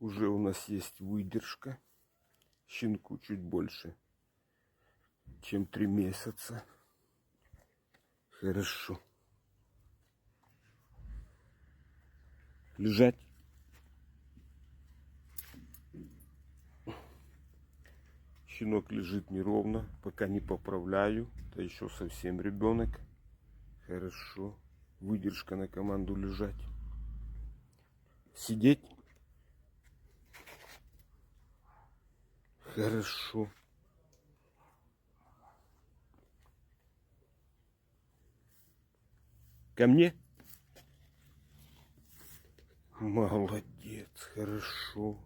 Уже у нас есть выдержка. Щенку чуть больше, чем 3 месяца. Хорошо. Лежать. Щенок лежит неровно, пока не поправляю. Это еще совсем ребенок. Хорошо. Выдержка на команду лежать. Сидеть. Хорошо. Ко мне? Молодец, хорошо.